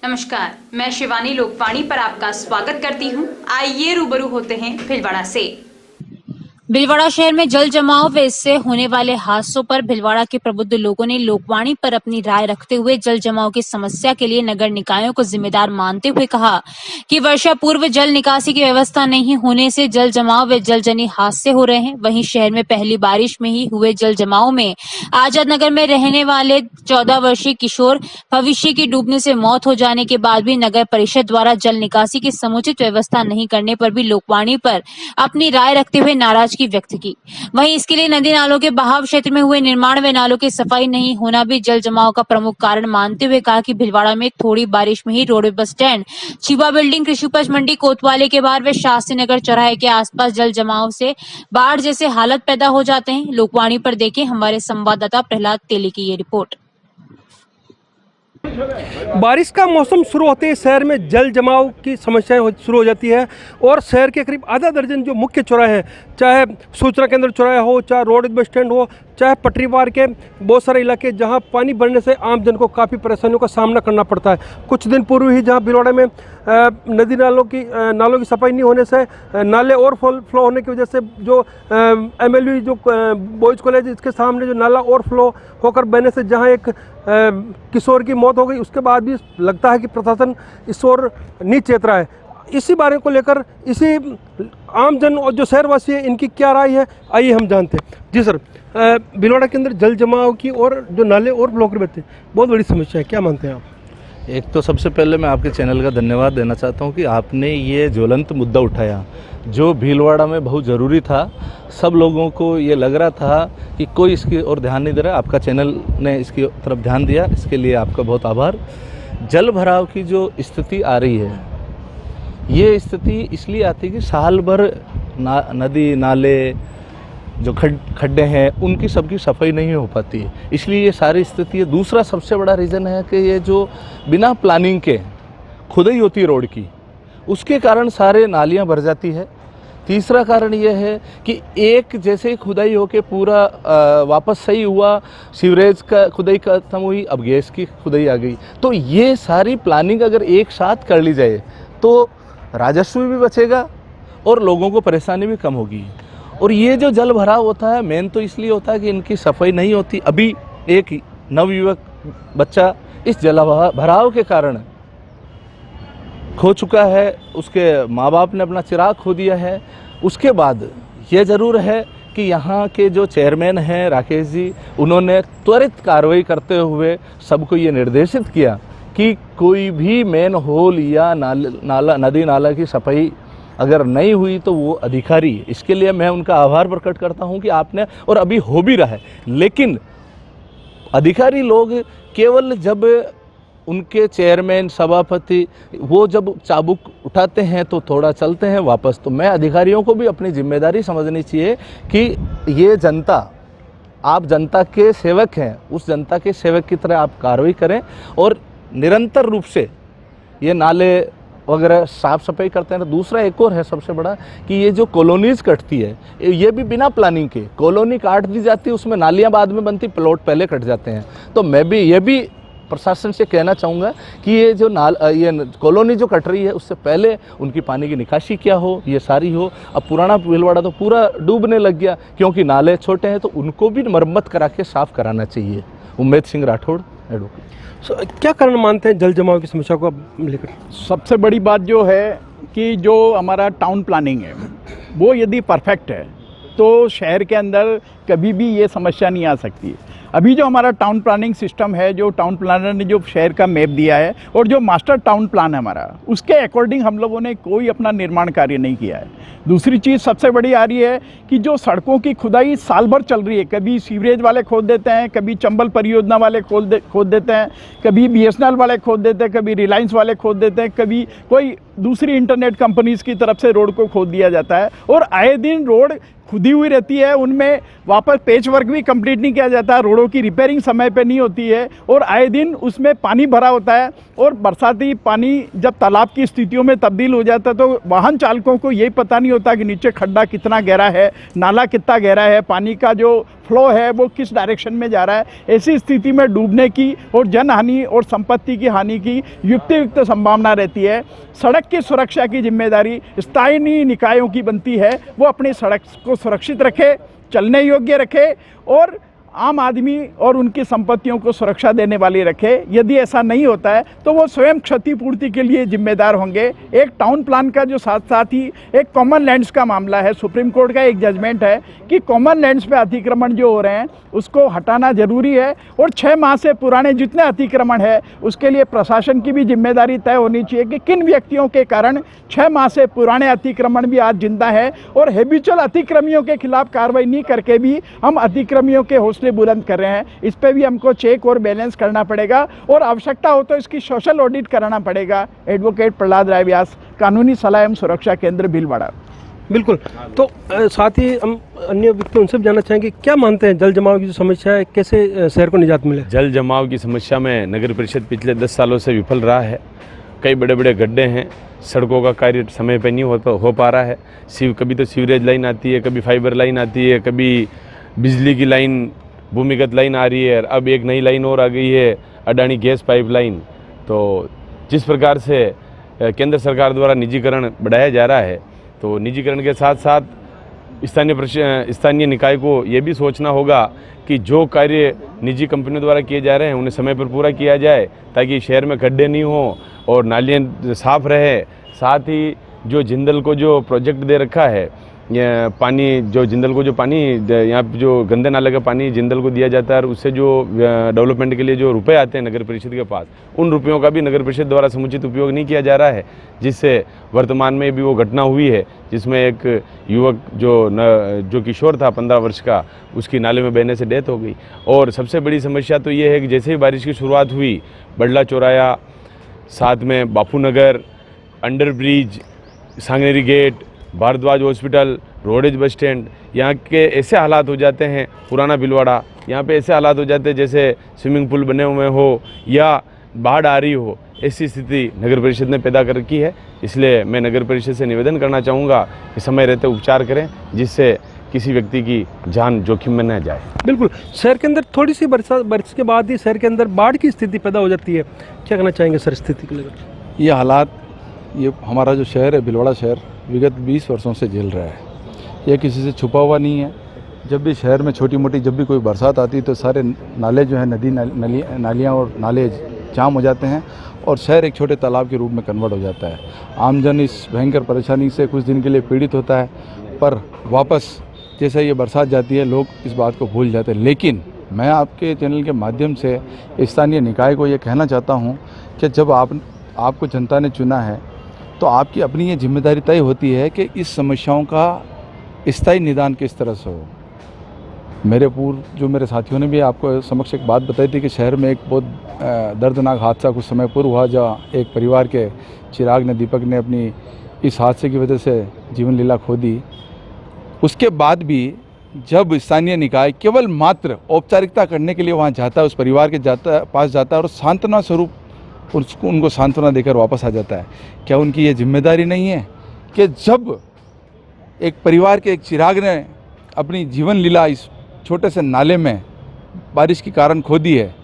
नमस्कार, मैं शिवानी लोकवाणी पर आपका स्वागत करती हूं। आइए रूबरू होते हैं भीलवाड़ा से। भीलवाड़ा शहर में जल जमाव व इससे होने वाले हादसों पर भीलवाड़ा के प्रबुद्ध लोगों ने लोकवाणी पर अपनी राय रखते हुए जल जमाव की समस्या के लिए नगर निकायों को जिम्मेदार मानते हुए कहा कि वर्षा पूर्व जल निकासी की व्यवस्था नहीं होने से जल जमाव व जलजनित हादसे हो रहे हैं। वहीं शहर में पहली बारिश में ही हुए जल जमाव में आजाद नगर में रहने वाले 14 वर्षीय किशोर भविष्य की डूबने से मौत हो जाने के बाद भी नगर परिषद द्वारा जल निकासी की समुचित व्यवस्था नहीं करने पर भी लोकवाणी पर अपनी राय रखते हुए नाराजगी व्यक्त की। वहीं इसके लिए नदी नालों के बहाव क्षेत्र में हुए निर्माण व नालों की सफाई नहीं होना भी जल जमाव का प्रमुख कारण मानते हुए कहा कि भीलवाड़ा में थोड़ी बारिश में ही रोडवे बस स्टैंड, छिपा बिल्डिंग, कृषि उपज मंडी, कोतवाली के बाहर व शास्त्री नगर चौराहे के आसपास जल जमाव से बाढ़ जैसे हालत पैदा हो जाते हैं। लोकवाणी पर देखें हमारे संवाददाता प्रहलाद तेली की ये रिपोर्ट। बारिश का मौसम शुरू होते ही शहर में जल जमाव की समस्याएं शुरू हो जाती है और शहर के करीब आधा दर्जन जो मुख्य चौराहे हैं, चाहे सूचना केंद्र चौराहा हो, चाहे रोड बस स्टैंड हो, चाहे पटरी पार के बहुत सारे इलाके जहां पानी बढ़ने से आम जन को काफ़ी परेशानियों का सामना करना पड़ता है। कुछ दिन पूर्व ही जहां भीलवाड़ा में नदी नालों की सफाई नहीं होने से नाले और फ्लो होने की वजह से जो MLV जो बॉयज़ कॉलेज इसके सामने जो नाला और फ्लो होकर बहने से जहां एक किशोर की मौत हो गई, उसके बाद भी लगता है कि प्रशासन इस ओर नहीं चेत रहा है। इसी बारे को लेकर इसी आम जन और जो शहरवासी है इनकी क्या राय है, आइए हम जानते हैं। जी सर, भीलवाड़ा के अंदर जल जमाव की और जो नाले और ब्लॉक रहते हैं बहुत बड़ी समस्या है, क्या मानते हैं आप? एक तो सबसे पहले मैं आपके चैनल का धन्यवाद देना चाहता हूं कि आपने ये ज्वलंत मुद्दा उठाया जो भीलवाड़ा में बहुत ज़रूरी था। सब लोगों को ये लग रहा था कि कोई इसकी ओर ध्यान नहीं दे रहा। आपका चैनल ने इसकी तरफ ध्यान दिया, इसके लिए आपका बहुत आभार। जल भराव की जो स्थिति आ रही है, ये स्थिति इसलिए आती है कि साल भर नदी नाले जो खड्डे हैं उनकी सबकी सफाई नहीं हो पाती है, इसलिए ये सारी स्थिति है। दूसरा सबसे बड़ा रीज़न है कि ये जो बिना प्लानिंग के खुदाई होती है रोड की, उसके कारण सारे नालियां भर जाती है। तीसरा कारण ये है कि एक जैसे ही खुदाई होके पूरा वापस सही हुआ, सीवरेज का खुदाई खत्म हुई, अब गैस की खुदाई आ गई। तो ये सारी प्लानिंग अगर एक साथ कर ली जाए तो राजस्व भी बचेगा और लोगों को परेशानी भी कम होगी। और ये जो जल भराव होता है मेन तो इसलिए होता है कि इनकी सफाई नहीं होती। अभी एक नवयुवक बच्चा इस जल भराव के कारण खो चुका है, उसके माँ बाप ने अपना चिराग खो दिया है। उसके बाद ये ज़रूर है कि यहाँ के जो चेयरमैन हैं राकेश जी, उन्होंने त्वरित कार्रवाई करते हुए सबको ये निर्देशित किया कि कोई भी मेन होल या नदी नाला की सफाई अगर नहीं हुई तो वो अधिकारी, इसके लिए मैं उनका आभार प्रकट करता हूं कि आपने, और अभी हो भी रहा है। लेकिन अधिकारी लोग केवल जब उनके चेयरमैन सभापति वो जब चाबुक उठाते हैं तो थोड़ा चलते हैं वापस। तो मैं अधिकारियों को भी अपनी जिम्मेदारी समझनी चाहिए कि ये जनता, आप जनता के सेवक हैं, उस जनता के सेवक की तरह आप कार्रवाई करें और निरंतर रूप से ये नाले वगैरह साफ़ सफाई करते हैं। दूसरा एक और है सबसे बड़ा कि ये जो कॉलोनीज़ कटती है, ये भी बिना प्लानिंग के कॉलोनी काट दी जाती है, उसमें नालियाँ बाद में बनती, प्लॉट पहले कट जाते हैं। तो मैं भी ये भी प्रशासन से कहना चाहूँगा कि ये जो ये कॉलोनी जो कट रही है उससे पहले उनकी पानी की निकासी क्या हो, ये सारी हो। अब पुराना भीलवाड़ा तो पूरा डूबने लग गया क्योंकि नाले छोटे हैं, तो उनको भी मरम्मत करा के साफ़ कराना चाहिए। उम्मेद सिंह राठौड़, एडवोकेट। क्या कारण मानते हैं जल जमाव की समस्या को लेकर? सबसे बड़ी बात जो है कि जो हमारा टाउन प्लानिंग है वो यदि परफेक्ट है तो शहर के अंदर कभी भी ये समस्या नहीं आ सकती। अभी जो हमारा टाउन प्लानिंग सिस्टम है, जो टाउन प्लानर ने जो शहर का मैप दिया है और जो मास्टर टाउन प्लान है हमारा, उसके अकॉर्डिंग हम लोगों ने कोई अपना निर्माण कार्य नहीं किया है। दूसरी चीज़ सबसे बड़ी आ रही है कि जो सड़कों की खुदाई साल भर चल रही है, कभी सीवरेज वाले खोद देते हैं, कभी चंबल परियोजना वाले खोद देते हैं, कभी BSNL वाले खोद देते हैं, कभी रिलायंस वाले खोद देते हैं, कभी कोई दूसरी इंटरनेट कंपनीज़ की तरफ से रोड को खोद दिया जाता है और आए दिन रोड खुदी हुई रहती है, उनमें वापस पेच वर्क भी कंप्लीट नहीं किया जाता, रोडों की रिपेयरिंग समय पे नहीं होती है और आए दिन उसमें पानी भरा होता है। और बरसाती पानी जब तालाब की स्थितियों में तब्दील हो जाता है तो वाहन चालकों को यही पता नहीं होता कि नीचे खड्डा कितना गहरा है, नाला कितना गहरा है, पानी का जो फ्लो है वो किस डायरेक्शन में जा रहा है, ऐसी स्थिति में डूबने की और जनहानि और संपत्ति की हानि की युक्त संभावना रहती है। सड़क की सुरक्षा की जिम्मेदारी स्थानीय निकायों की बनती है, वो अपनी सड़क को सुरक्षित रखे, चलने योग्य रखे और आम आदमी और उनकी संपत्तियों को सुरक्षा देने वाली रखे। यदि ऐसा नहीं होता है तो वो स्वयं क्षतिपूर्ति के लिए जिम्मेदार होंगे। एक टाउन प्लान का जो साथ साथ ही एक कॉमन लैंड्स का मामला है, सुप्रीम कोर्ट का एक जजमेंट है कि कॉमन लैंड्स पे अतिक्रमण जो हो रहे हैं उसको हटाना जरूरी है और 6 माह से पुराने जितने अतिक्रमण है उसके लिए प्रशासन की भी जिम्मेदारी तय होनी चाहिए कि किन व्यक्तियों के कारण 6 माह से पुराने अतिक्रमण भी आज जिंदा है और हैबिचुअल अतिक्रमियों के खिलाफ कार्रवाई नहीं करके भी हम अतिक्रमियों के हौसले बुलंद कर रहे हैं। इस पे भी हमको चेक और बैलेंस करना पड़ेगा और आवश्यकता हो तो इसकी सोशल ऑडिट कराना पड़ेगा। एडवोकेट प्रहलाद राय व्यास, कानूनी सलाह एवं सुरक्षा केंद्र भीलवाड़ा। बिल्कुल। तो साथ ही हम अन्य व्यक्ति उनसे भी जानना चाहेंगे, क्या मानते हैं जल जमाव की जो समस्या है कैसे शहर को निजात मिले? जल जमाव की समस्या में नगर परिषद पिछले 10 सालों से विफल रहा है। कई बड़े बड़े गड्ढे हैं, सड़कों का कार्य समय पर नहीं हो पा रहा है। कभी तो सीवरेज लाइन आती है, कभी फाइबर लाइन आती है, कभी बिजली की लाइन, भूमिगत लाइन आ रही है। अब एक नई लाइन और आ गई है, अडानी गैस पाइपलाइन। तो जिस प्रकार से केंद्र सरकार द्वारा निजीकरण बढ़ाया जा रहा है, तो निजीकरण के साथ साथ स्थानीय निकाय को ये भी सोचना होगा कि जो कार्य निजी कंपनियों द्वारा किए जा रहे हैं उन्हें समय पर पूरा किया जाए, ताकि शहर में गड्ढे नहीं हो और नालियाँ साफ रहे। साथ ही जो जिंदल को जो प्रोजेक्ट दे रखा है, पानी जो जिंदल को जो पानी यहाँ जो गंदे नाले का पानी जिंदल को दिया जाता है और उससे जो डेवलपमेंट के लिए जो रुपए आते हैं नगर परिषद के पास, उन रुपयों का भी नगर परिषद द्वारा समुचित उपयोग नहीं किया जा रहा है, जिससे वर्तमान में भी वो घटना हुई है जिसमें एक युवक जो किशोर था 15 वर्ष का, उसकी नाले में बहने से डेथ हो गई। और सबसे बड़ी समस्या तो ये है कि जैसे ही बारिश की शुरुआत हुई, बडला चौराया, साथ में Bapu Nagar, under bridge, Sanganeri gate, Bhardwaj hospital, roadways bus stand, यहाँ के ऐसे हालात हो जाते हैं। पुराना भीलवाड़ा, यहाँ पे ऐसे हालात हो जाते हैं जैसे स्विमिंग पूल बने हुए हो या बाढ़ आ रही हो, ऐसी स्थिति नगर परिषद ने पैदा कर रखी है। इसलिए मैं नगर परिषद से निवेदन करना चाहूँगा कि समय रहते उपचार करें, जिससे किसी व्यक्ति की जान जोखिम में न जाए। बिल्कुल। शहर के अंदर थोड़ी सी बारिश के बाद ही शहर के अंदर बाढ़ की स्थिति पैदा हो जाती है, क्या कहना चाहेंगे सर स्थिति के लिए? ये हालात, ये हमारा जो शहर है भीलवाड़ा शहर, विगत 20 वर्षों से झेल रहा है। यह किसी से छुपा हुआ नहीं है। जब भी शहर में छोटी मोटी जब भी कोई बरसात आती है तो सारे नाले जो है नालियाँ और नाले जाम हो जाते हैं और शहर एक छोटे तालाब के रूप में कन्वर्ट हो जाता है। आमजन इस भयंकर परेशानी से कुछ दिन के लिए पीड़ित होता है, पर वापस जैसे ये बरसात जाती है लोग इस बात को भूल जाते हैं। लेकिन मैं आपके चैनल के माध्यम से स्थानीय निकाय को ये कहना चाहता हूँ कि जब आपको जनता ने चुना है तो आपकी अपनी ये जिम्मेदारी तय होती है कि इस समस्याओं का स्थायी निदान किस तरह से हो। मेरे साथियों ने भी आपको समक्ष एक बात बताई थी कि शहर में एक बहुत दर्दनाक हादसा कुछ समय पूर्व हुआ, जहाँ एक परिवार के चिराग ने, दीपक ने अपनी इस हादसे की वजह से जीवन लीला खो दी। उसके बाद भी जब स्थानीय निकाय केवल मात्र औपचारिकता करने के लिए वहाँ जाता है, उस परिवार के पास जाता है और सांत्वना स्वरूप उनको सांत्वना देकर वापस आ जाता है, क्या उनकी ये जिम्मेदारी नहीं है कि जब एक परिवार के एक चिराग ने अपनी जीवन लीला इस छोटे से नाले में बारिश के कारण खो दी है,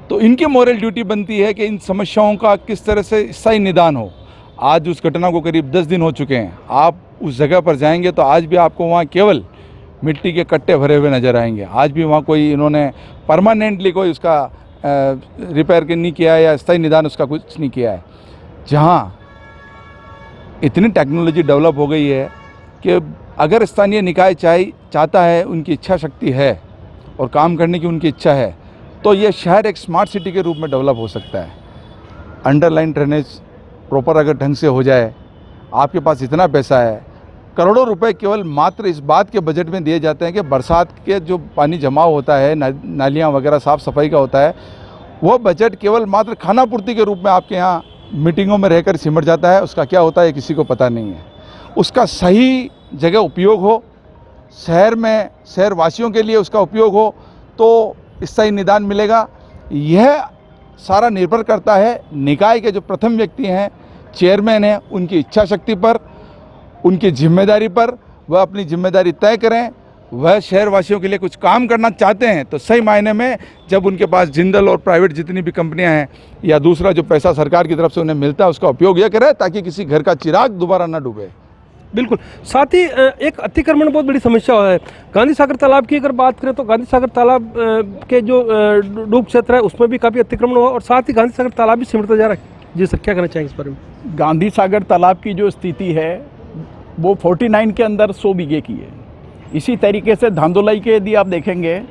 तो इनकी मॉरल ड्यूटी बनती है कि इन समस्याओं का किस तरह से स्थायी निदान हो। आज उस घटना को करीब 10 दिन हो चुके हैं। आप उस जगह पर जाएंगे तो आज भी आपको वहाँ केवल मिट्टी के कट्टे भरे हुए नज़र आएंगे। आज भी वहाँ कोई इन्होंने परमानेंटली कोई उसका रिपेयर नहीं किया है या स्थायी निदान उसका कुछ नहीं किया है। जहाँ इतनी टेक्नोलॉजी डेवलप हो गई है कि अगर स्थानीय निकाय चाहता है, उनकी इच्छा शक्ति है और काम करने की उनकी इच्छा है, तो ये शहर एक स्मार्ट सिटी के रूप में डेवलप हो सकता है। अंडरलाइन ड्रेनेज प्रॉपर अगर ढंग से हो जाए, आपके पास इतना पैसा है, करोड़ों रुपए केवल मात्र इस बात के बजट में दिए जाते हैं कि बरसात के जो पानी जमाव होता है, नालियाँ वगैरह साफ़ सफाई का होता है, वो बजट केवल मात्र खानापूर्ति के रूप में आपके यहाँ मीटिंगों में रहकर सिमट जाता है। उसका क्या होता है किसी को पता नहीं है। उसका सही जगह उपयोग हो, शहर में शहर वासियों के लिए उसका उपयोग हो, तो स्थायी निदान मिलेगा। यह सारा निर्भर करता है निकाय के जो प्रथम व्यक्ति हैं, चेयरमैन हैं, उनकी इच्छा शक्ति पर, उनकी जिम्मेदारी पर। वह अपनी जिम्मेदारी तय करें वह शहरवासियों के लिए कुछ काम करना चाहते हैं तो सही मायने में जब उनके पास जिंदल और प्राइवेट जितनी भी कंपनियां हैं या दूसरा जो पैसा सरकार की तरफ से उन्हें मिलता है उसका उपयोग यह करें ताकि किसी घर का चिराग दोबारा ना डूबे। बिल्कुल। साथ ही एक अतिक्रमण बहुत बड़ी समस्या है। गांधी सागर तालाब की अगर बात करें तो गांधी सागर तालाब के जो डूब क्षेत्र है उसमें भी काफ़ी अतिक्रमण हुआ और साथ ही गांधी सागर तालाब भी सिमटता जा रहा है। जी सर, क्या कहना चाहेंगे इस बारे में? गांधी सागर तालाब की जो स्थिति है वो 49 के अंदर 100 बीघे की है। इसी तरीके से धांधोलाई के यदि आप देखेंगे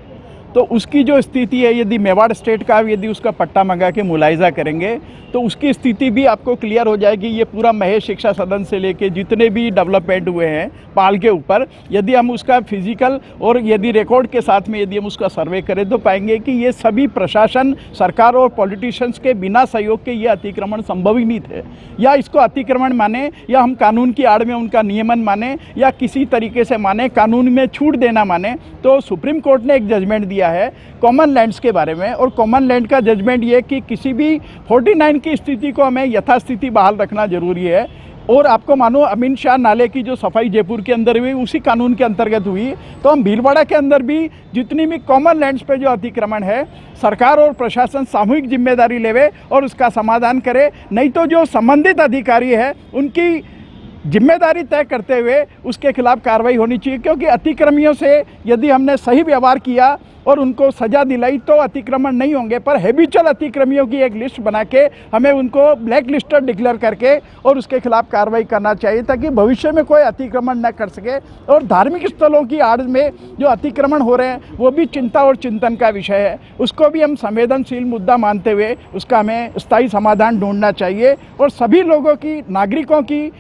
तो उसकी जो स्थिति है, यदि मेवाड़ स्टेट का यदि उसका पट्टा मंगा के मुलायजा करेंगे तो उसकी स्थिति भी आपको क्लियर हो जाएगी। ये पूरा महेश शिक्षा सदन से लेके जितने भी डेवलपमेंट हुए हैं पाल के ऊपर, यदि हम उसका फिजिकल और यदि रिकॉर्ड के साथ में यदि हम उसका सर्वे करें तो पाएंगे कि ये सभी प्रशासन, सरकार और पॉलिटिशियंस के बिना सहयोग के ये अतिक्रमण संभव ही नहीं थे। या इसको अतिक्रमण माने या हम कानून की आड़ में उनका नियमन माने या किसी तरीके से माने, कानून में छूट देना माने, तो सुप्रीम कोर्ट ने एक जजमेंट दिया है कॉमन लैंड्स के बारे में। और कॉमन लैंड का जजमेंट ये कि किसी भी 49 की स्थिति को हमें यथास्थिति बहाल रखना जरूरी है। और आपको मानो अमीन शाह नाले की जो सफाई जयपुर के अंदर हुई उसी कानून के अंतर्गत हुई, तो हम भीलवाड़ा के अंदर भी जितनी भी कॉमन लैंड्स पे जो अतिक्रमण है सरकार और प्रशासन सामूहिक जिम्मेदारी लेवे और उसका समाधान करे। नहीं तो जो संबंधित अधिकारी है उनकी जिम्मेदारी तय करते हुए उसके खिलाफ कार्रवाई होनी चाहिए। क्योंकि अतिक्रमियों से यदि हमने सही व्यवहार किया और उनको सजा दिलाई तो अतिक्रमण नहीं होंगे, पर हैबिचुअल अतिक्रमियों की एक लिस्ट बना के हमें उनको ब्लैक लिस्टेड डिक्लेयर करके और उसके खिलाफ कार्रवाई करना चाहिए ताकि भविष्य में कोई अतिक्रमण न कर सके। और धार्मिक स्थलों की आड़ में जो अतिक्रमण हो रहे हैं वो भी चिंता और चिंतन का विषय है। उसको भी हम संवेदनशील मुद्दा मानते हुए उसका हमें स्थायी समाधान ढूंढना चाहिए। और सभी लोगों की, नागरिकों की,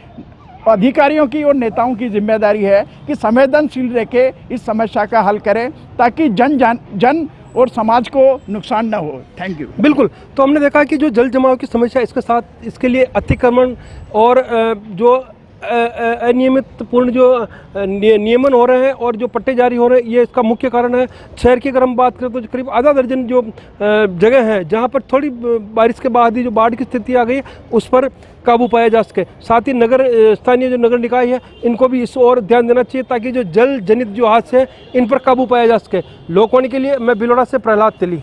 अधिकारियों की और नेताओं की जिम्मेदारी है कि संवेदनशील रह के इस समस्या का हल करें ताकि जन और समाज को नुकसान न हो। Thank you. बिल्कुल। तो हमने देखा कि जो जल जमाव की समस्या, इसके साथ इसके लिए अतिक्रमण और जो अनियमित पूर्ण जो नियमन हो रहे हैं और जो पट्टे जारी हो रहे हैं, ये इसका मुख्य कारण है। शहर की अगर हम बात करें तो करीब आधा दर्जन जो जगह है जहां पर थोड़ी बारिश के बाद ही जो बाढ़ की स्थिति आ गई उस पर काबू पाया जा सके। साथ ही स्थानीय जो नगर निकाय है इनको भी इस ओर ध्यान देना चाहिए ताकि जो जल जनित जो हादसे हैं इन पर काबू पाया जा सके। लोकवाणी के लिए मैं भीलवाड़ा से प्रहलाद तेली।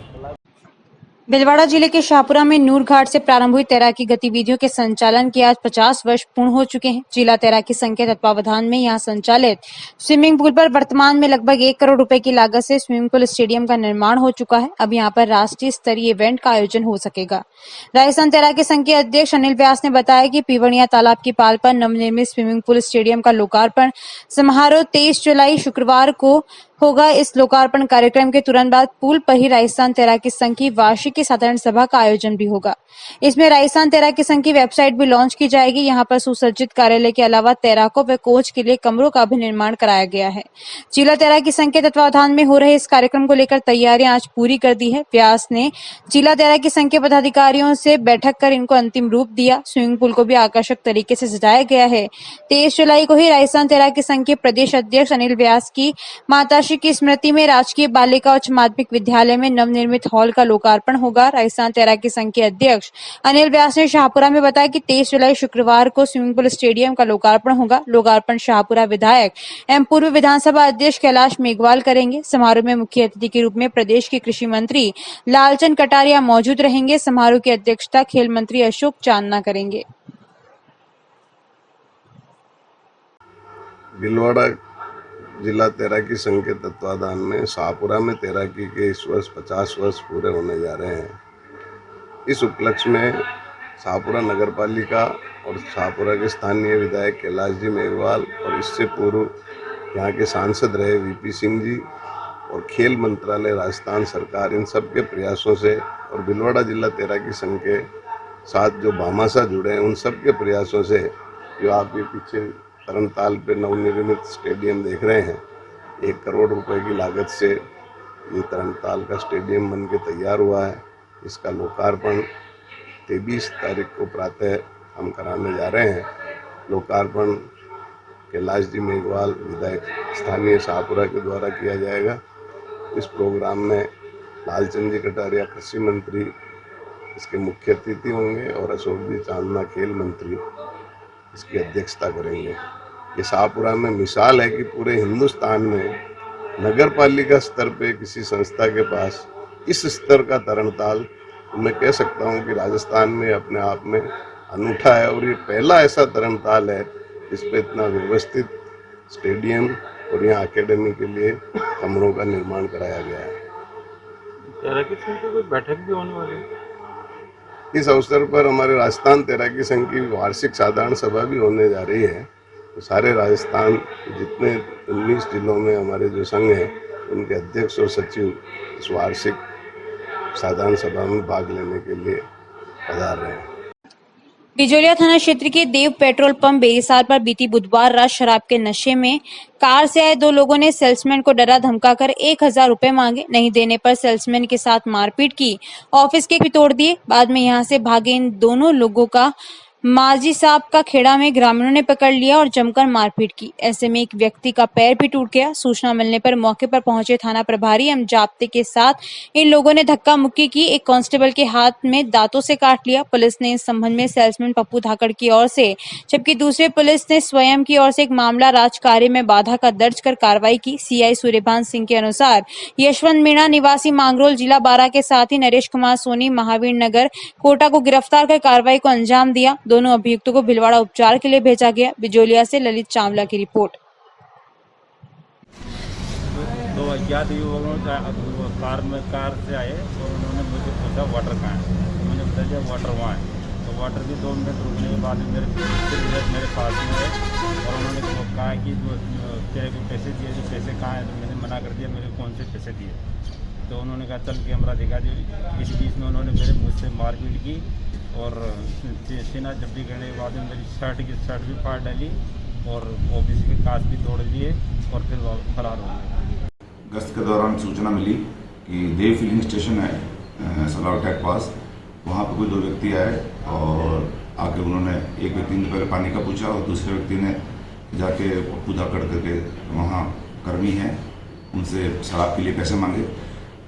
भीलवाड़ा जिले के शाहपुरा में नूर घाट से प्रारंभ हुई तैराकी गतिविधियों के संचालन के आज 50 वर्ष पूर्ण हो चुके हैं। जिला तैराकी संघ के तत्वावधान में यहां संचालित स्विमिंग पूल पर वर्तमान में लगभग 1 करोड़ रुपए की लागत से स्विमिंग पूल स्टेडियम का निर्माण हो चुका है। अब यहां पर राष्ट्रीय स्तरीय इवेंट का आयोजन हो सकेगा। राजस्थान तैराकी संघ के अध्यक्ष अनिल व्यास ने बताया कि पीवड़िया तालाब की पाल पर नवनिर्मित स्विमिंग पूल स्टेडियम का लोकार्पण समारोह 23 जुलाई शुक्रवार को होगा। इस लोकार्पण कार्यक्रम के तुरंत बाद पुल पर ही राजस्थान तैराकी संघ की वार्षिक साधारण सभा का आयोजन भी होगा। इसमें राजस्थान तैराकी संघ की वेबसाइट भी लॉन्च की जाएगी। यहां पर सुसज्जित कार्यालय के अलावा तैराकों व कोच के लिए कमरों का भी निर्माण कराया गया है। जिला तैराकी संघ के तत्वावधान में हो रहे इस कार्यक्रम को लेकर तैयारियां आज पूरी कर दी है। व्यास ने जिला तैराकी संघ के पदाधिकारियों से बैठक कर इनको अंतिम रूप दिया। स्विमिंग पूल को भी आकर्षक तरीके से सजाया गया है। 23 जुलाई को ही राजस्थान तैराकी संघ के प्रदेश अध्यक्ष अनिल व्यास की माता की स्मृति में राजकीय बालिका उच्च माध्यमिक विद्यालय में नवनिर्मित हॉल का लोकार्पण होगा। राजस्थान तैराकी संघ के अध्यक्ष अनिल व्यास ने शाहपुरा में बताया कि 23 जुलाई शुक्रवार को स्विमिंग पूल स्टेडियम का लोकार्पण होगा। लोकार्पण शाहपुरा विधायक एवं पूर्व विधानसभा अध्यक्ष कैलाश मेघवाल करेंगे। समारोह में मुख्य अतिथि के रूप में प्रदेश के कृषि मंत्री लालचंद कटारिया मौजूद रहेंगे। समारोह की अध्यक्षता खेल मंत्री अशोक चांदना करेंगे। भीलवाड़ा जिला तैराकी संघ के तत्वाधान में शाहपुरा में तैराकी के इस वर्ष 50 वर्ष पूरे होने जा रहे हैं। इस उपलक्ष्य में शाहपुरा नगर पालिका और शाहपुरा के स्थानीय विधायक कैलाश जी मेघवाल और इससे पूर्व यहाँ के सांसद रहे वीपी सिंह जी और खेल मंत्रालय राजस्थान सरकार, इन सब के प्रयासों से और भीलवाड़ा जिला तैराकी संघ के साथ जो भामाशाह जुड़े हैं उन सब के प्रयासों से जो आप ये पीछे तरनताल पे नवनिर्मित स्टेडियम देख रहे हैं, 1 करोड़ रुपए की लागत से ये तरनताल का स्टेडियम बन के तैयार हुआ है। इसका लोकार्पण 23 तारीख को प्रातः हम कराने जा रहे हैं। लोकार्पण कैलाश जी मेघवाल विधायक स्थानीय शाहपुरा के द्वारा किया जाएगा। इस प्रोग्राम में लालचंद जी कटारिया कृषि मंत्री इसके मुख्य अतिथि होंगे और अशोक जी चांदना खेल मंत्री इसकी अध्यक्षता करेंगे। ये शाहपुरा में मिसाल है कि पूरे हिंदुस्तान में नगर पालिका स्तर पे किसी संस्था के पास इस स्तर का तरणताल मैं कह सकता हूँ कि राजस्थान में अपने आप में अनूठा है, और ये पहला ऐसा तरणताल है जिस पे इतना व्यवस्थित स्टेडियम और यहाँ एकेडमी के लिए कमरों का निर्माण कराया गया है। तैराकी संघ की कोई बैठक भी होने वाली है? इस अवसर पर हमारे राजस्थान तैराकी संघ की वार्षिक साधारण सभा भी होने जा रही है। तो सारे राजस्थान जितने 19 जिलों में हमारे जो संघ हैं उनके अध्यक्ष और सचिव इस वार्षिक साधारण सभा में भाग लेने के लिए पधार रहे हैं। बिजोलिया थाना क्षेत्र के देव पेट्रोल पंप बेरीसार पर बीती बुधवार रात शराब के नशे में कार से आए दो लोगों ने सेल्समैन को डरा धमकाकर 1000 रुपए मांगे। नहीं देने पर सेल्समैन के साथ मारपीट की, ऑफिस के भी तोड़ दिए। बाद में यहां से भागे इन दोनों लोगों का माजी साहब का खेड़ा में ग्रामीणों ने पकड़ लिया और जमकर मारपीट की। ऐसे में एक व्यक्ति का पैर भी टूट गया। सूचना मिलने पर मौके पर पहुंचे थाना प्रभारी एवं जाप्ते के साथ इन लोगों ने धक्का मुक्की की। एक कांस्टेबल के हाथ में दांतों से काट लिया। पुलिस ने इस संबंध में सेल्समैन पप्पू धाकड़ की ओर से, जबकि दूसरे पुलिस ने स्वयं की ओर से एक मामला राजकार्य में बाधा का दर्ज कर कार्रवाई की। सीआई सूर्यभान सिंह के अनुसार यशवंत मीणा निवासी मांगरोल जिला 12 के साथ ही नरेश कुमार सोनी महावीर नगर कोटा को गिरफ्तार कर कार्रवाई को अंजाम दिया। दोनों अभियुक्तों को भिलवाड़ा उपचार के लिए भेजा गया। बिजोलिया से ललित चावला की रिपोर्ट। दो अज्ञात युवकों कार से आए और उन्होंने मुझे पूछा वाटर कहाँ है। मैंने बताया वाटर वहाँ है। तो वाटर की 2 मिनट रुकने के बाद मेरे पास में है और उन्होंने कहा कि तेरे को पैसे दिए, जो पैसे कहाँ हैं? तो मैंने मना कर दिया, मेरे कौन से पैसे दिए। तो उन्होंने कहा चल कैमरा दिखा दिया। इस बीच में उन्होंने मेरे मुझसे मारपीट की और सीना जब्ती करने के बाद मेरी शर्ट भी फाड़ डाली और ऑफिस के कांच भी तोड़ दिए और फिर फरार हो गए। गश्त के दौरान सूचना मिली कि देव फिलिंग स्टेशन है सलार टैक पास, वहाँ पे कोई 2 व्यक्ति आए और आके उन्होंने, एक व्यक्ति ने पहले पानी का पूछा और दूसरे व्यक्ति ने जाके पप्पू धाकड़ करके वहाँ कर्मी हैं उनसे शराब के लिए पैसे मांगे।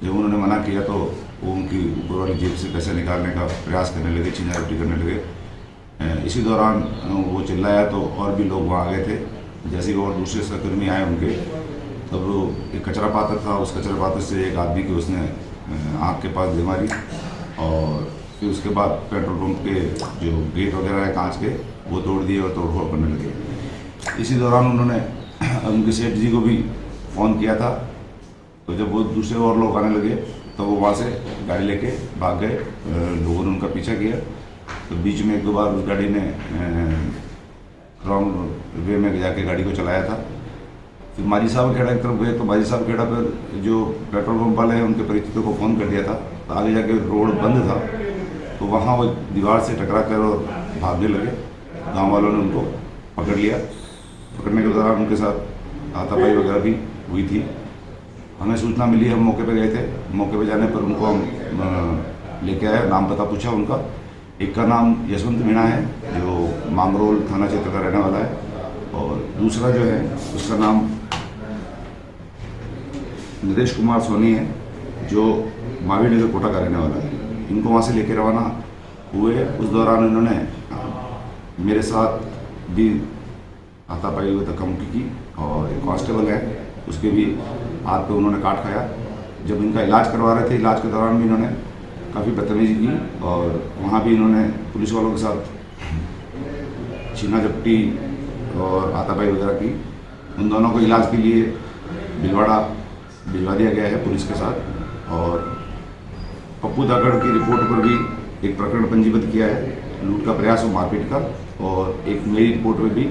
जब उन्होंने मना किया तो वो उनकी ऊपर वाली जेब से पैसे निकालने का प्रयास करने लगे, छीना झपटी करने लगे। इसी दौरान वो चिल्लाया तो और भी लोग वहाँ आ गए थे। जैसे कि और दूसरे सहकर्मी आए उनके, तब वो एक कचरा पात्र था, उस कचरा पात्र से एक आदमी की उसने आँख के पास दे मारी और फिर उसके बाद पेट्रोल पंप के जो गेट वगैरह है कांच के वो तोड़ दिए और तोड़फोड़ करने लगे। इसी दौरान उन्होंने उनके सेठ जी को भी फ़ोन किया था। तो जब वो दूसरे और लोग आने लगे तो वो वहाँ से गाड़ी लेके भाग गए। लोगों ने उनका पीछा किया तो बीच में 1-2 बार उस गाड़ी ने रॉन्ग वे में जाके गाड़ी को चलाया था। फिर माजी साहब खेड़ा की तरफ गए तो माजी साहब खेड़ा पर जो पेट्रोल पंप वाले हैं उनके परिचितों को फ़ोन कर दिया था। तो आगे जाके रोड बंद था तो वहाँ वो दीवार से टकरा कर और भागने लगे। गाँव वालों ने उनको पकड़ लिया। पकड़ने के दौरान उनके साथ हाथापाई वगैरह भी हुई थी। हमें सूचना मिली, हम मौके पे गए थे। मौके पे जाने पर उनको हम लेके आए, नाम पता पूछा उनका। एक का नाम यशवंत मीणा है जो मांगरोल थाना क्षेत्र का रहने वाला है और दूसरा जो है उसका नाम नरेश कुमार सोनी है जो महावीर नगर कोटा का रहने वाला है। इनको वहाँ से लेके रवाना हुए। उस दौरान इन्होंने मेरे साथ भी हाथापाई हुए धक्का मुक्की की और एक कांस्टेबल है उसके भी हाथ पे उन्होंने काट खाया। जब इनका इलाज करवा रहे थे, इलाज के दौरान भी इन्होंने काफ़ी बदतमीजी की और वहाँ भी इन्होंने पुलिस वालों के साथ छीना झपटी और हाथापाई वगैरह की। उन दोनों को इलाज के लिए भिलवाड़ा भिजवा दिया गया है पुलिस के साथ। और पप्पू धाकड़ की रिपोर्ट पर भी एक प्रकरण पंजीबद्ध किया है, लूट का प्रयास और मारपीट का। और एक मेरी रिपोर्ट में भी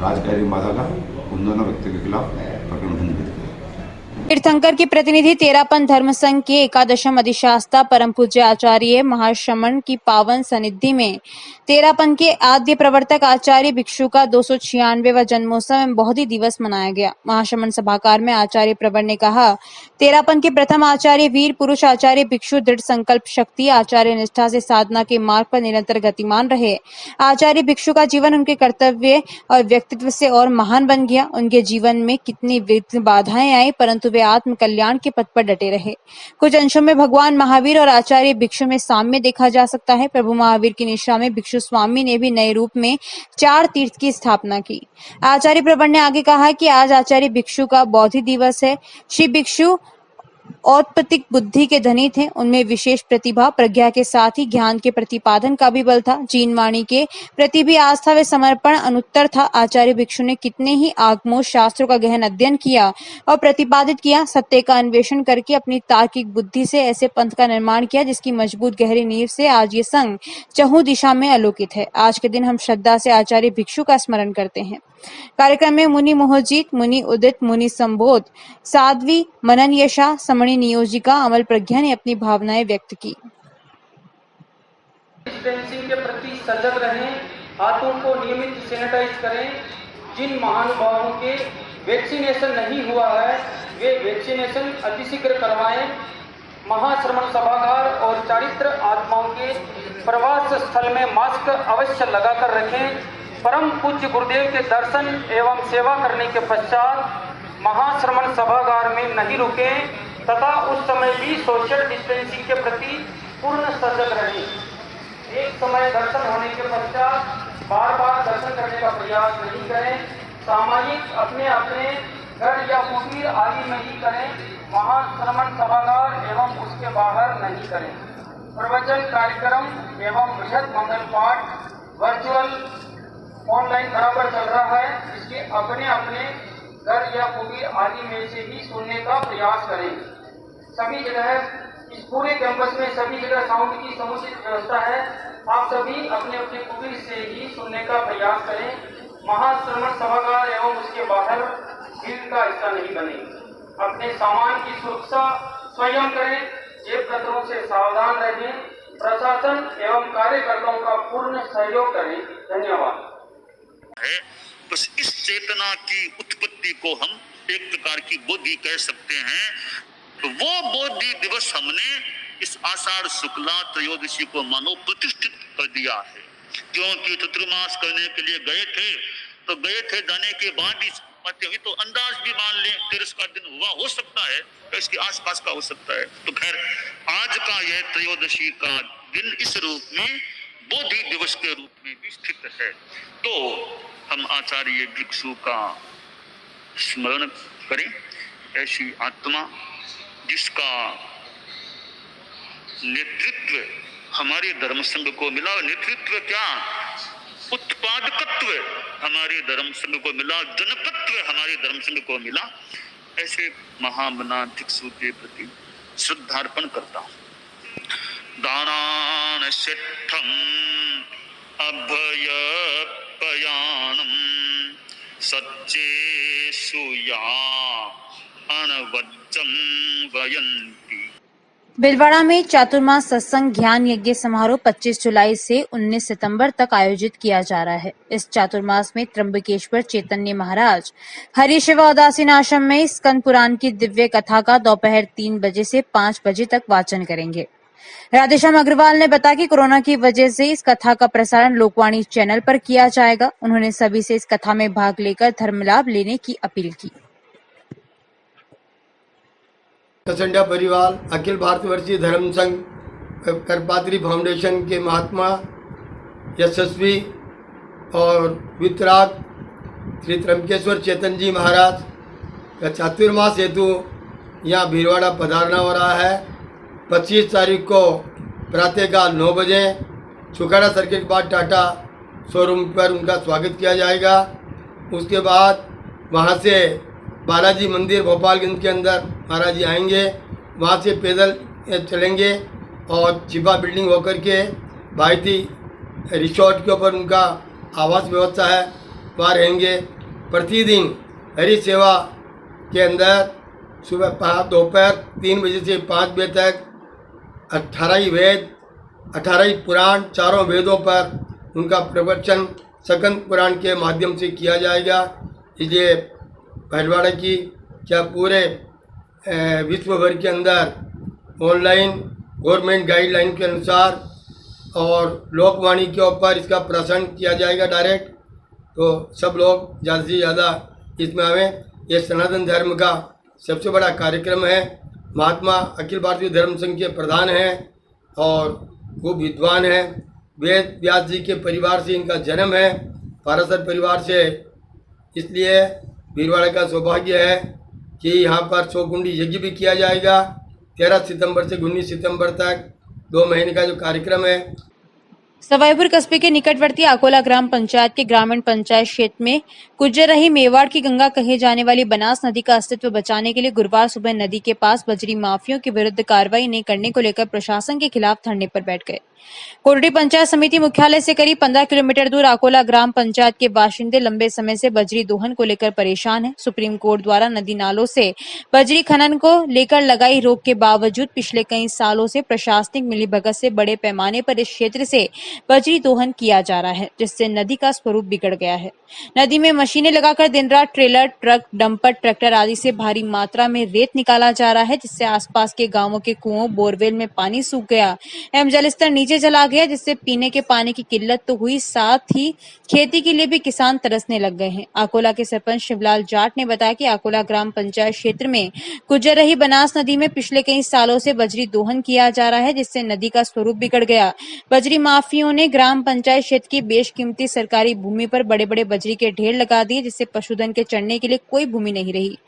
राजकार्य में बाधा का उन दोनों व्यक्तियों के खिलाफ प्रकरण पंजीबद्ध किया। तीर्थंकर की प्रतिनिधि तेरापन धर्म संघ के एकादशम अधिशास्ता परम पूज्य आचार्य महाश्रमण की पावन सनिधि में तेरापन के आद्य प्रवर्तक आचार्य भिक्षु का 296वां जन्मोत्सव एवं बोधि दिवस मनाया गया। महाश्रमण सभागार में आचार्य प्रवर ने कहा, तेरापन के प्रथम आचार्य वीर पुरुष आचार्य भिक्षु दृढ़ संकल्प शक्ति, आचार्य निष्ठा से साधना के मार्ग पर निरंतर गतिमान रहे। आचार्य भिक्षु का जीवन उनके कर्तव्य और व्यक्तित्व से और महान बन गया। उनके जीवन में कितनी विघ्न बाधाएं आई परंतु वे वे आत्म कल्याण के पथ पर डटे रहे। कुछ अंशों में भगवान महावीर और आचार्य भिक्षु में साम्य देखा जा सकता है। प्रभु महावीर की निष्ठा में भिक्षु स्वामी ने भी नए रूप में 4 तीर्थ की स्थापना की। आचार्य प्रबल ने आगे कहा कि आज आचार्य भिक्षु का बौद्धि दिवस है। श्री भिक्षु औत्पत्तिक बुद्धि के धनी थे। उनमें विशेष प्रतिभा, प्रज्ञा के साथ ही ज्ञान के प्रतिपादन का भी बल था। जीन वाणी के प्रति भी आस्था व समर्पण अनुत्तर था। आचार्य भिक्षु ने कितने ही आगमों शास्त्रों का गहन अध्ययन किया और प्रतिपादित किया। सत्य का अन्वेषण करके अपनी तार्किक बुद्धि से ऐसे पंथ का निर्माण किया जिसकी मजबूत गहरी नींव से आज ये संघ चहुं दिशा में आलोकित है। आज के दिन हम श्रद्धा से आचार्य भिक्षु का स्मरण करते हैं। कार्यक्रम में मुनि मोहजीत, मुनि उदित, मुनि संबोध, साध्वी मनन यशा, समणी नियोजिका अमल प्रज्ञा ने अपनी भावनाएं व्यक्त की। डिस्टेंसिंग के प्रति सजग रहें, हाथों को नियमित सैनिटाइज करें। जिन महानुभावों के वैक्सीनेशन नहीं हुआ है वे वैक्सीनेशन अतिशीघ्र करवाएं। महाश्रमण सभागार और चारित्र आत्माओं के प्रवास स्थल में मास्क अवश्य लगाकर रखें। परम पूज्य गुरुदेव के दर्शन एवं सेवा करने के पश्चात महाश्रमण सभागार में नहीं रुकें तथा उस समय भी सोशल डिस्टेंसिंग के प्रति पूर्ण सजग रहें। एक समय दर्शन होने के पश्चात बार बार दर्शन करने का प्रयास नहीं करें। सामाजिक अपने अपने घर या कुटीर आदि में ही करें। महाश्रमण सभागार एवं उसके बाहर नहीं करें। प्रवचन कार्यक्रम एवं बृहद मंगल पाठ वर्चुअल ऑनलाइन बराबर चल रहा है। इसके अपने अपने घर या कुटीर आदि में से ही सुनने का प्रयास करें। सभी जगह इस पूरे कैंपस में सभी जगह साउंड की समुचित व्यवस्था है। आप सभी अपने अपने कुटीर से ही सुनने का प्रयास करें। महाश्रमण सभागार एवं उसके बाहर भीड़ का हिस्सा नहीं बने। अपने सामान की सुरक्षा स्वयं करें। जेब कतरों से सावधान रहें। प्रशासन एवं कार्यकर्ताओं का पूर्ण सहयोग करें। धन्यवाद। बस इस चेतना की उत्पत्ति को हम एक प्रकार की बोधि कह सकते हैं। तो वो बोधि दिवस हमने इस आषाढ़ शुक्ला त्रयोदशी को मानो प्रतिष्ठित कर दिया है। क्योंकि चतुर्मास करने के लिए गए थे जाने के बाद ही अभी तो अंदाज भी मान ले 13 का दिन हुआ हो सकता है, तो इसके आसपास का हो सकता है। तो खैर आज का यह त्रयोदशी का दिन इस रूप में बोधि दिवस के रूप में भी स्थित है। तो हम आचार्य भिक्षु का स्मरण करें। ऐसी आत्मा जिसका नेतृत्व हमारे धर्म संघ को मिला। नेतृत्व क्या, उत्पादकत्व हमारे धर्म संघ को मिला, जनकत्व हमारे धर्म संघ को मिला। ऐसे महामना भिक्षु के प्रति श्रद्धार्पण करता हूँ। दानान सिद्धम अभय पयानम सच्चे सुया अनवज्जम वयंती। भीलवाड़ा में चातुर्मास सत्संग ज्ञान यज्ञ समारोह 25 जुलाई से 19 सितंबर तक आयोजित किया जा रहा है। इस चातुर्मास में त्र्यंबकेश्वर चैतन्य महाराज हरि शिवा उदासीन आश्रम में स्कंद पुराण की दिव्य कथा का दोपहर 3 बजे से 5 बजे तक वाचन करेंगे। राधेश्याम अग्रवाल ने बताया कि कोरोना की वजह से इस कथा का प्रसारण लोकवाणी चैनल पर किया जाएगा। उन्होंने सभी से इस कथा में भाग लेकर धर्म लाभ लेने की अपील की। कसंडा परिवार, अखिल भारतवर्षीय धर्म संघ, करपात्री फाउंडेशन के महात्मा यशस्वी और वितराग श्री त्र्यंबकेश्वर चेतन जी महाराज का चातुर्मास हेतु यहाँ भीलवाड़ा पधारना हो रहा है। 25 तारीख को प्रातःकाल 9 बजे छुखाड़ा सर्किट के बाद टाटा शोरूम पर उनका स्वागत किया जाएगा। उसके बाद वहाँ से बालाजी मंदिर भोपालगंज के अंदर महाराज जी आएंगे। वहाँ से पैदल चलेंगे और चिपा बिल्डिंग होकर के भारती रिसोर्ट के ऊपर उनका आवास व्यवस्था है, वहाँ रहेंगे। प्रतिदिन हरि सेवा के अंदर सुबह दोपहर 3 बजे से 5 बजे तक 18 वेद 18 पुराण, चारों वेदों पर उनका प्रवचन स्कंद पुराण के माध्यम से किया जाएगा। इसलिए भीलवाड़ा की क्या पूरे विश्व भर के अंदर ऑनलाइन गवर्नमेंट गाइडलाइन के अनुसार और लोकवाणी के ऊपर इसका प्रसारण किया जाएगा डायरेक्ट। तो सब लोग ज़्यादा से ज़्यादा इसमें आवें। ये सनातन धर्म का सबसे बड़ा कार्यक्रम है। महात्मा अखिल भारतीय धर्म संघ के प्रधान हैं और खूब विद्वान हैं। वेद व्यास जी के परिवार से इनका जन्म है, पाराशर परिवार से। इसलिए भीलवाड़ा का सौभाग्य है कि यहाँ पर 100 कुंडी यज्ञ भी किया जाएगा। 13 सितंबर से 19 सितंबर तक 2 महीने का जो कार्यक्रम है। सवाईपुर कस्बे के निकटवर्ती अकोला ग्राम पंचायत के ग्रामीण पंचायत क्षेत्र में गुजर मेवाड़ की गंगा कहे जाने वाली बनास नदी का अस्तित्व बचाने के लिए गुरुवार सुबह नदी के पास बजरी माफियों के विरुद्ध कार्रवाई नहीं करने को लेकर प्रशासन के खिलाफ धरने पर बैठ गए। कोरडी पंचायत समिति मुख्यालय से करीब 15 किलोमीटर दूर अकोला ग्राम पंचायत के बाशिंदे लंबे समय से बजरी दोहन को लेकर परेशान हैं। सुप्रीम कोर्ट द्वारा नदी नालों से बजरी खनन को लेकर लगाई रोक के बावजूद पिछले कई सालों से प्रशासनिक मिलीभगत से बड़े पैमाने पर इस क्षेत्र से बजरी दोहन किया जा रहा है, जिससे नदी का स्वरूप बिगड़ गया है। नदी में मशीनें लगाकर दिन रात ट्रेलर, ट्रक, डंपर, ट्रैक्टर आदि से भारी मात्रा में रेत निकाला जा रहा है, जिससे आसपास के गांवों के कुओं, बोरवेल में पानी सूख गया एवं जलस्तर नीचे चला गया, जिससे पीने के पानी की किल्लत तो हुई, साथ ही खेती के लिए भी किसान तरसने लग गए हैं। अकोला के सरपंच शिवलाल जाट ने बताया कि अकोला ग्राम पंचायत क्षेत्र में गुजर रही बनास नदी में पिछले कई सालों से बजरी दोहन किया जा रहा है, जिससे नदी का स्वरूप बिगड़ गया। बजरी माफियों ने ग्राम पंचायत क्षेत्र की बेशकीमती सरकारी भूमि पर बड़े बड़े बजरी के ढेर लगा दिए, जिससे पशुधन के चढ़ने के लिए कोई भूमि नहीं रही।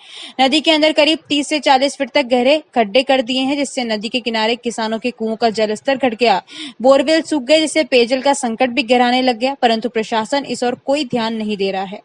नदी के अंदर करीब 30 से 40 फीट तक गहरे खड्डे कर दिए हैं, जिससे नदी के किनारे किसानों के कुओं का जलस्तर घट गया, बोरवेल सूख गए, जिससे पेयजल का संकट भी गहराने लग गया, परंतु प्रशासन इस ओर कोई ध्यान नहीं दे रहा है।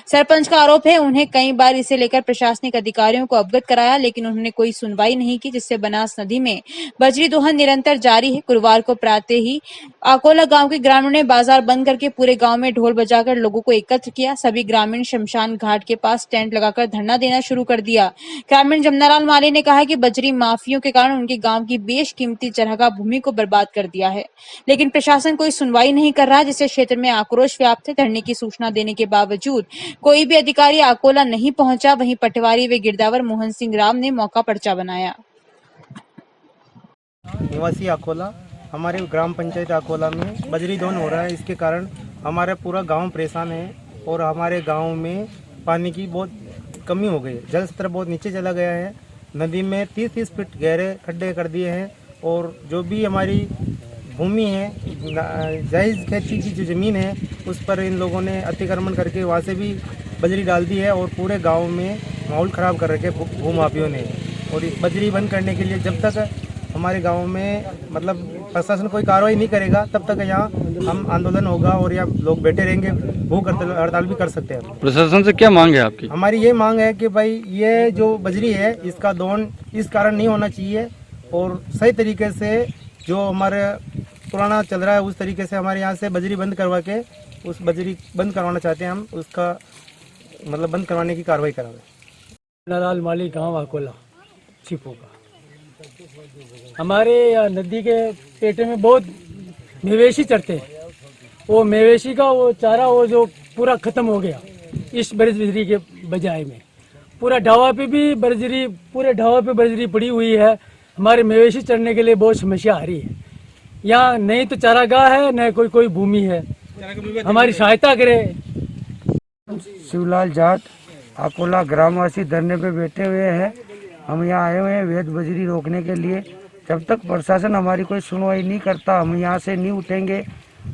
सरपंच का आरोप है उन्हें कई बार इसे लेकर प्रशासनिक अधिकारियों को अवगत कराया, लेकिन उन्होंने कोई सुनवाई नहीं की, जिससे बनास नदी में बजरी दोहन निरंतर जारी है। गुरुवार को प्रातः ही अकोला गांव के ग्रामीणों ने बाजार बंद करके पूरे गांव में ढोल बजाकर लोगों को एकत्र किया। सभी ग्रामीण शमशान घाट के पास टेंट लगाकर धरना देना शुरू कर दिया। ग्रामीण जमनालाल माली ने कहा कि बजरी माफियों के कारण उनके गाँव की बेशकीमती चरहगा भूमि को बर्बाद कर दिया है, लेकिन प्रशासन कोई सुनवाई नहीं कर रहा, जिससे क्षेत्र में आक्रोश व्याप्त है। धरने की सूचना देने के बावजूद कोई भी अधिकारी अकोला नहीं पहुंचा। वहीं पटवारी व गिरदावर मोहन सिंह राम ने मौका पर्चा बनाया। निवासी अकोला, हमारे ग्राम पंचायत अकोला में बजरी दोहन हो रहा है। इसके कारण हमारा पूरा गांव परेशान है और हमारे गांव में पानी की बहुत कमी हो गई है। जल स्तर बहुत नीचे चला गया है। नदी में 30-30 फीट गहरे खड्डे कर दिए हैं और जो भी हमारी भूमि है, जायज़ खेती की जो ज़मीन है, उस पर इन लोगों ने अतिक्रमण करके वहाँ से भी बजरी डाल दी है और पूरे गांव में माहौल ख़राब कर रखे भूमाफियों ने। और इस बजरी बंद करने के लिए जब तक हमारे गांव में मतलब प्रशासन कोई कार्रवाई नहीं करेगा, तब तक यहाँ हम आंदोलन होगा और यहाँ लोग बैठे रहेंगे, भूख हड़ताल भी कर सकते हैं। प्रशासन से क्या मांग है आपकी? हमारी ये मांग है कि भाई ये जो बजरी है इसका दोहन इस कारण नहीं होना चाहिए और सही तरीके से जो हमारे पुराना चल रहा है उस तरीके से हमारे यहाँ से बजरी बंद करवा के उस बजरी बंद करवाना चाहते हैं हम, उसका मतलब बंद करवाने की कार्रवाई करावे। नाराल माली गांव अकोला छिपो का हमारे नदी के पेटे में बहुत मवेशी चरते हैं। वो मवेशी का वो चारा वो जो पूरा खत्म हो गया इस बजरी के बजाय में। पूरा ढावा पे भी बजरी, पूरे ढावा पे बजरी पड़ी हुई है। हमारे मवेशी चरने के लिए बहुत समस्या आ रही है। यहाँ नहीं तो चारागाह है, न कोई भूमि है, हमारी सहायता करे। शिवलाल जाट अकोला ग्रामवासी धरने पे बैठे हुए हैं। हम यहाँ आए हुए हैं वैध बजरी रोकने के लिए। जब तक प्रशासन हमारी कोई सुनवाई नहीं करता हम यहाँ से नहीं उठेंगे,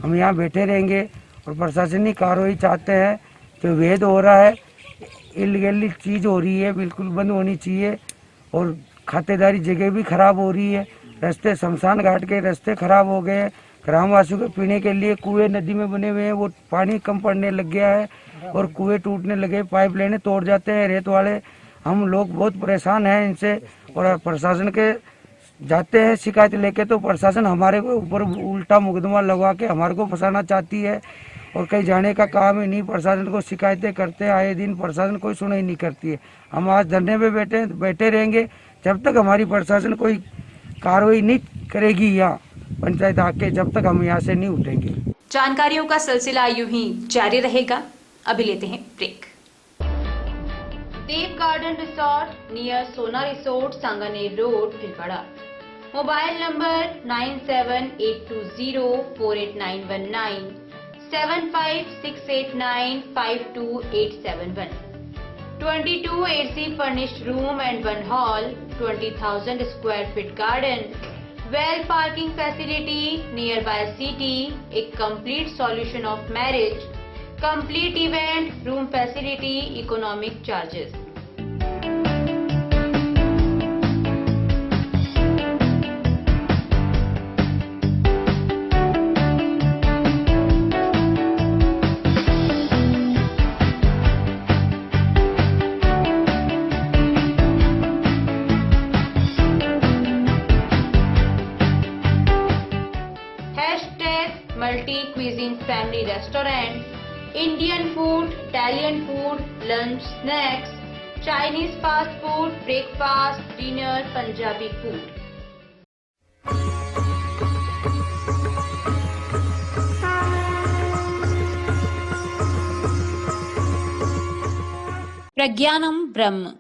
हम यहाँ बैठे रहेंगे और प्रशासनिक कार्रवाई चाहते हैं। जो वैध हो रहा है, इलीगली चीज़ हो रही है, बिल्कुल बंद होनी चाहिए। और खातेदारी जगह भी खराब हो रही है, रास्ते शमशान घाट के रास्ते खराब हो गए हैं। ग्रामवासियों के पीने के लिए कुएं नदी में बने हुए हैं, वो पानी कम पड़ने लग गया है और कुएं टूटने लगे, पाइपलाइनें तोड़ जाते हैं रेत वाले। हम लोग बहुत परेशान हैं इनसे और प्रशासन के जाते हैं शिकायत लेके तो प्रशासन हमारे ऊपर उल्टा मुकदमा लगवा के हमारे को फंसाना चाहती है और कहीं जाने का काम ही नहीं। प्रशासन को शिकायतें करते हैं आए दिन, प्रशासन कोई सुनाई नहीं करती है। हम आज धरने पे बैठे रहेंगे जब तक हमारी प्रशासन कोई कार्रवाई नहीं करेगी या पंचायत आके, जब तक हम यहाँ से नहीं उठेंगे। जानकारियों का सिलसिला यूं ही जारी रहेगा। अभी लेते हैं ब्रेक। देव गार्डन रिसोर्ट नियर सोना resort, Sanganer road, Bhilwara. Mobile number 9782048919 7568952871। 22 AC furnished room and one hall, 20,000 square feet garden, well parking facility, nearby city, a complete solution of marriage, complete event, room facility, economic charges. Multi-cuisine family restaurant, Indian food, Italian food, lunch, snacks, Chinese fast food, breakfast, dinner, Punjabi food. प्रज्ञानम ब्रह्म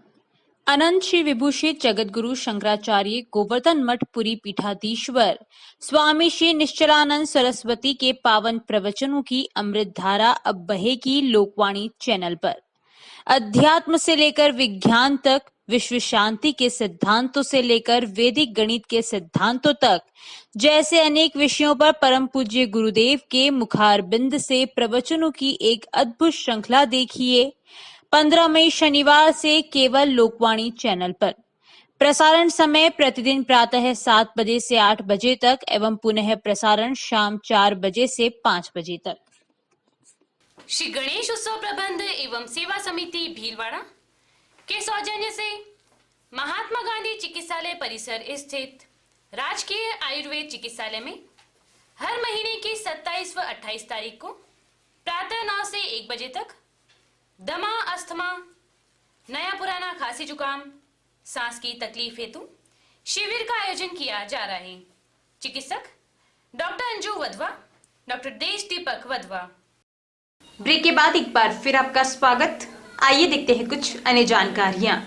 अनंत श्री विभूषित जगतगुरु शंकराचार्य गोवर्धन मठ पुरी पीठाधीश्वर स्वामी श्री निश्चलानंद सरस्वती के पावन प्रवचनों की अमृत धारा अब बहेगी Lokvani channel पर। अध्यात्म से लेकर विज्ञान तक, विश्व शांति के सिद्धांतों से लेकर वैदिक गणित के सिद्धांतों तक, जैसे अनेक विषयों पर परम पूज्य गुरुदेव के मुखारबिंद से प्रवचनों की एक अद्भुत श्रृंखला देखिए 15 मई शनिवार से केवल लोकवाणी चैनल पर। प्रसारण समय प्रतिदिन प्रातः 7 बजे से 8 बजे तक एवं पुनः प्रसारण शाम 4 बजे से 5 बजे तक। श्री गणेश उत्सव प्रबंध एवं सेवा समिति भीलवाड़ा के सौजन्य से महात्मा गांधी चिकित्सालय परिसर स्थित राजकीय आयुर्वेद चिकित्सालय में हर महीने की 27 व 28 तारीख को प्रातः 9 से 1 बजे तक दमा, अस्थमा, नया पुराना खांसी जुकाम, सांस की तकलीफ हेतु शिविर का आयोजन किया जा रहा है। चिकित्सक डॉक्टर अंजू वधवा, डॉक्टर देश दीपक वधवा। ब्रेक के बाद एक बार फिर आपका स्वागत। आइए देखते हैं कुछ अन्य जानकारियां।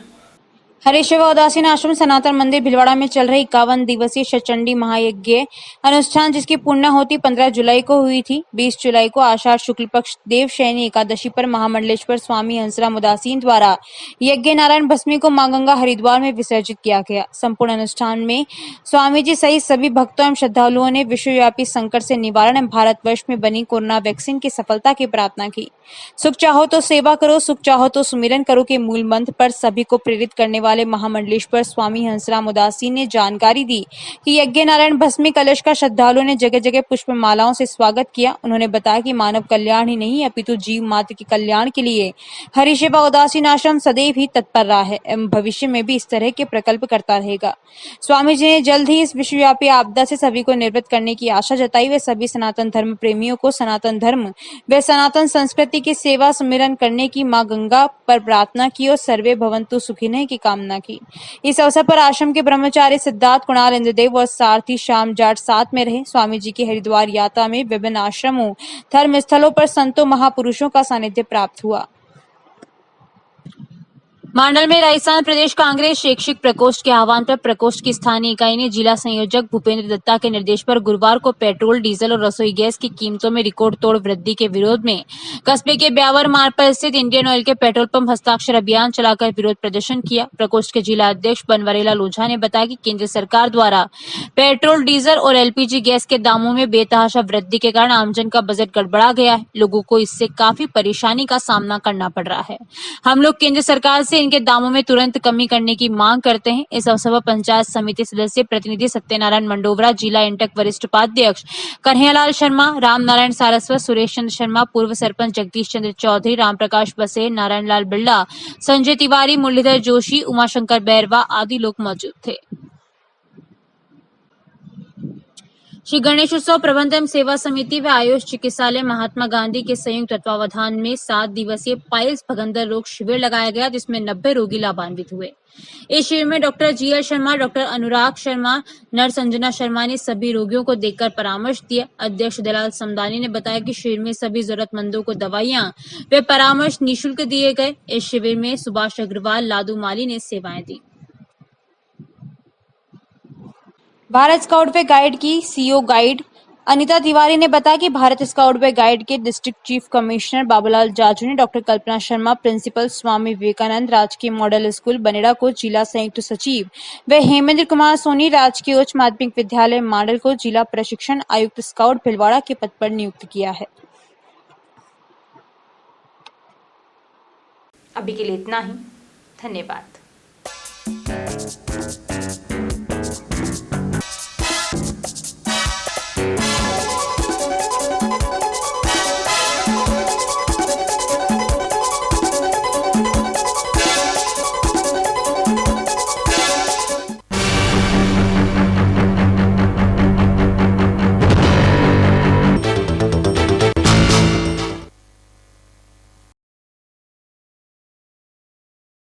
हरिशिवा उदासीन आश्रम सनातन मंदिर भिलवाड़ा में चल रही 51 दिवसीय शतचंडी महायज्ञ अनुष्ठान, जिसकी पूर्णाहुति 15 जुलाई को हुई थी। 20 जुलाई को आषाढ़ शुक्ल पक्ष देवशयनी एकादशी पर महामंडलेश्वर स्वामी हंसराम उदासीन द्वारा यज्ञ नारायण भस्मी को मां गंगा हरिद्वार में विसर्जित किया गया। संपूर्ण अनुष्ठान में स्वामी जी सहित सभी भक्तों एवं श्रद्धालुओं ने विश्वव्यापी संकट से निवारण एवं भारतवर्ष में बनी कोरोना वैक्सीन की सफलता की प्रार्थना की। सुख चाहो तो सेवा करो, सुख चाहो तो सुमिरन करो के मूल मंत्र पर सभी को प्रेरित करने वाले महामंडलेश्वर स्वामी हंसराम उदासीन ने जानकारी दी कि यज्ञ नारायण भस्मी कलश का श्रद्धालुओं ने जगह जगह पुष्प मालाओं से स्वागत किया। उन्होंने बताया कि मानव कल्याण ही नहीं अपितु जीव मात्र के कल्याण के लिए हरिशिवा उदासीन आश्रम सदैव ही तत्पर रहा है एवं भविष्य में भी इस तरह के प्रकल्प करता रहेगा। स्वामी जी ने जल्द ही इस विश्वव्यापी आपदा से सभी को निवृत्त करने की आशा जताई। वे सभी सनातन धर्म प्रेमियों को सनातन धर्म व सनातन संस्कृति की सेवा सुमिरन करने की मां गंगा पर प्रार्थना की और सर्वे भवंतु सुखिनः की कामना की। इस अवसर पर आश्रम के ब्रह्मचारी सिद्धार्थ, कुणाल, इंद्रदेव और सारथी श्याम जाट साथ में रहे। स्वामी जी की हरिद्वार यात्रा में विभिन्न आश्रमों, धर्म स्थलों पर संतों महापुरुषों का सानिध्य प्राप्त हुआ। मांडल में राजस्थान प्रदेश कांग्रेस शैक्षिक प्रकोष्ठ के आह्वान पर प्रकोष्ठ की स्थानीय इकाई ने जिला संयोजक भूपेंद्र दत्ता के निर्देश पर गुरुवार को पेट्रोल, डीजल और रसोई गैस की कीमतों में रिकॉर्ड तोड़ वृद्धि के विरोध में कस्बे के ब्यावर मार्ग पर स्थित इंडियन ऑयल के पेट्रोल पंप हस्ताक्षर अभियान चलाकर विरोध प्रदर्शन किया। प्रकोष्ठ के जिला अध्यक्ष बनवारीलाल ओझा ने बताया कि केंद्र सरकार द्वारा पेट्रोल, डीजल और एलपीजी गैस के दामों में बेतहाशा वृद्धि के कारण आमजन का बजट गड़बड़ा गया है। लोगों को इससे काफी परेशानी का सामना करना पड़ रहा है। हम लोग केंद्र सरकार से इनके दामों में तुरंत कमी करने की मांग करते हैं। इस अवसर पर पंचायत समिति सदस्य प्रतिनिधि सत्यनारायण मंडोवरा, जिला इंटक वरिष्ठ उपाध्यक्ष कन्हैयालाल शर्मा, राम नारायण सारस्वत, सुरेश चंद्र शर्मा, पूर्व सरपंच जगदीश चंद्र चौधरी, राम प्रकाश बसे, नारायण लाल बिरला, संजय तिवारी, मुरलीधर जोशी, उमाशंकर बैरवा आदि लोग मौजूद थे। श्री गणेश उत्सव प्रबंध एवं सेवा समिति व आयुष चिकित्सालय महात्मा गांधी के संयुक्त तत्वावधान में 7 दिवसीय पाइल्स भगंदर रोग शिविर लगाया गया, जिसमें 90 रोगी लाभान्वित हुए। इस शिविर में doctor GL Sharma, doctor Anurag Sharma, nurse Anjana Sharma ने सभी रोगियों को देखकर परामर्श दिया। अध्यक्ष दलाल समदानी ने बताया कि शिविर में सभी जरूरतमंदों को दवाइयां व परामर्श निःशुल्क दिए गए। इस शिविर में सुभाष अग्रवाल, लादू माली ने सेवाएं दी। भारत स्काउट व गाइड की सीओ गाइड अनीता तिवारी ने बताया कि भारत स्काउट व गाइड के district chief commissioner Babulal Jaju ने डॉक्टर कल्पना शर्मा, प्रिंसिपल स्वामी विवेकानंद राजकीय मॉडल स्कूल बनेड़ा को जिला संयुक्त सचिव व हेमेंद्र कुमार सोनी, राजकीय उच्च माध्यमिक विद्यालय मॉडल को जिला प्रशिक्षण आयुक्त स्काउट भीलवाड़ा के पद पर नियुक्त किया है। अभी के लिए इतना ही। धन्यवाद।